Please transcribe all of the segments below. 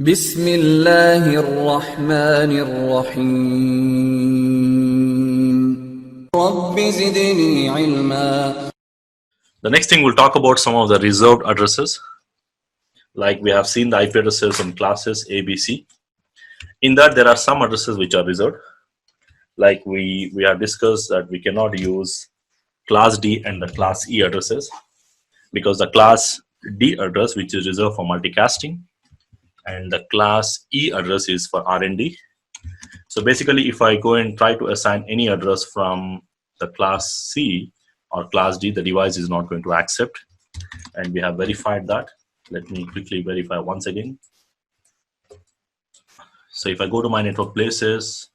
बिस्मिल्लाहिर रहमानिर Rahim rabbi ज़िदनी इल्मा. The next thing we'll talk about some of the reserved addresses. Like we have seen the IP addresses in classes A, B, C. In that there are some addresses which are reserved. Like we have discussed that we cannot use class D and the class E addresses because the class D address, which is reserved for multicasting, and the class E address is for R&D. So basically, if I go and try to assign any address from the class C or class D, the device is not going to accept, and we have verified that. Let me quickly verify once again. So if I go to my network places,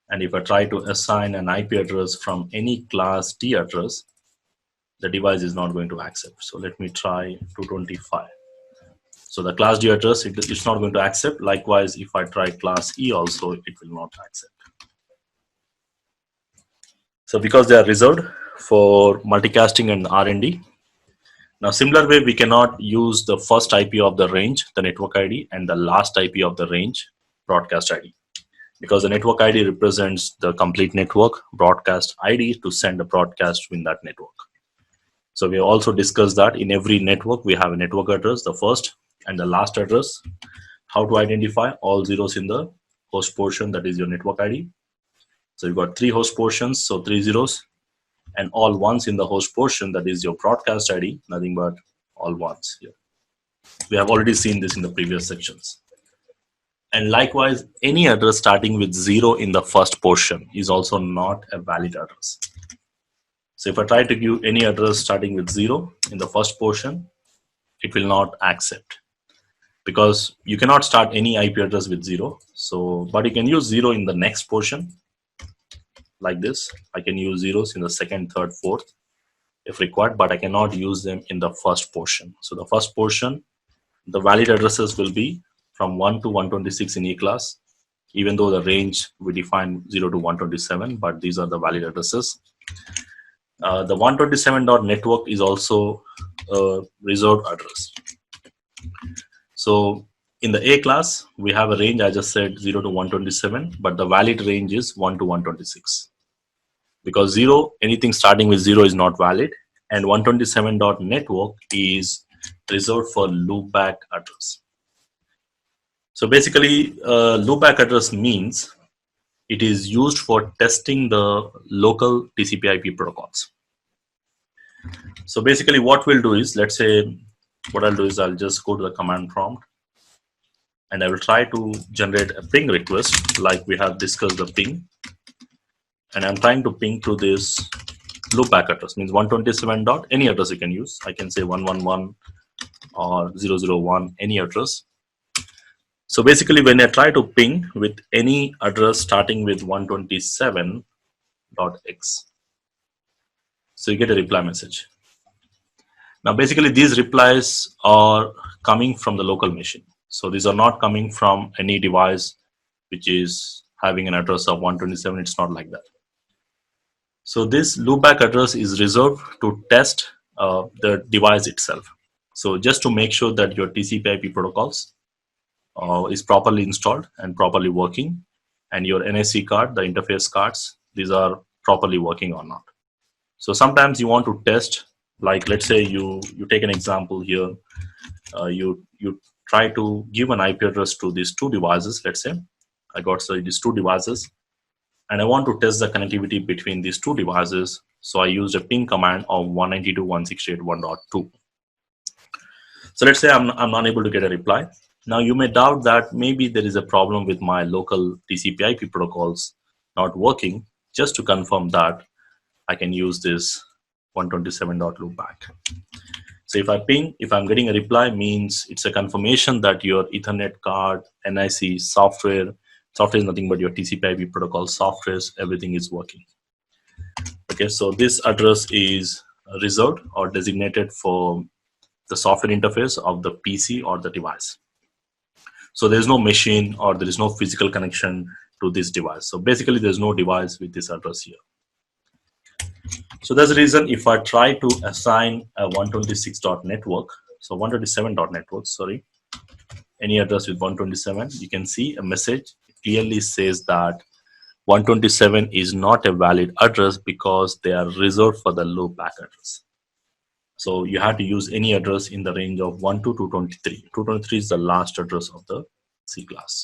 and if I try to assign an IP address from any class D address, the device is not going to accept. So let me try 225. So the class D address, it's not going to accept. Likewise, if I try class E also, it will not accept. So because they are reserved for multicasting and R&D. Now similar way, we cannot use the first IP of the range, the network ID, and the last IP of the range, broadcast ID. Because the network ID represents the complete network, broadcast ID to send a broadcast in that network. So we also discussed that in every network, we have a network address, the first and the last address. How to identify all zeros in the host portion, that is your network ID. So you've got 3 host portions, so 3 zeros, and all ones in the host portion, that is your broadcast ID, nothing but all ones here. We have already seen this in the previous sections. And likewise, any address starting with 0 in the first portion is also not a valid address. So if I try to give any address starting with 0 in the first portion, it will not accept, because you cannot start any IP address with 0. So, but you can use 0 in the next portion, like this. I can use zeros in the second, third, fourth if required, but I cannot use them in the first portion. So the first portion, the valid addresses will be from 1 to 126 in E class, even though the range we define 0 to 127, but these are the valid addresses. The 127.network is also a reserved address. So in the A class, we have a range, I just said 0 to 127, but the valid range is 1 to 126. Because 0, anything starting with 0 is not valid, and 127.network is reserved for loopback address. So basically, loopback address means it is used for testing the local TCP/IP protocols. So basically, what we'll do is, let's say, what I'll do is I'll just go to the command prompt, and I will try to generate a ping request, like we have discussed the ping, and I'm trying to ping to this loopback address, means 127 dot any address you can use. I can say 111 or 001, any address. So basically, when I try to ping with any address starting with 127.x, so you get a reply message. Now basically, these replies are coming from the local machine. So these are not coming from any device which is having an address of 127. It's not like that. So this loopback address is reserved to test the device itself. So just to make sure that your TCP/IP protocols is properly installed and properly working, and your NIC card, the interface cards, these are properly working or not. So sometimes you want to test, like let's say you take an example here, you try to give an IP address to these 2 devices. Let's say I got these 2 devices, and I want to test the connectivity between these 2 devices. So I used a ping command of 192.168.1.2. So let's say I'm not able to get a reply. Now you may doubt that maybe there is a problem with my local TCP/IP protocols not working. Just to confirm that, I can use this 127.loopback. So if I ping, if I'm getting a reply, means it's a confirmation that your Ethernet card, NIC, software is nothing but your TCP/IP protocol softwares, everything is working. Okay, so this address is reserved or designated for the software interface of the PC or the device. So there's no machine or there is no physical connection to this device. So basically there's no device with this address here. So that's the reason if I try to assign a 126.network, so 127.network, sorry, any address with 127, you can see a message clearly says that 127 is not a valid address because they are reserved for the loop back address. So you have to use any address in the range of 1 to 223. 223 is the last address of the C class.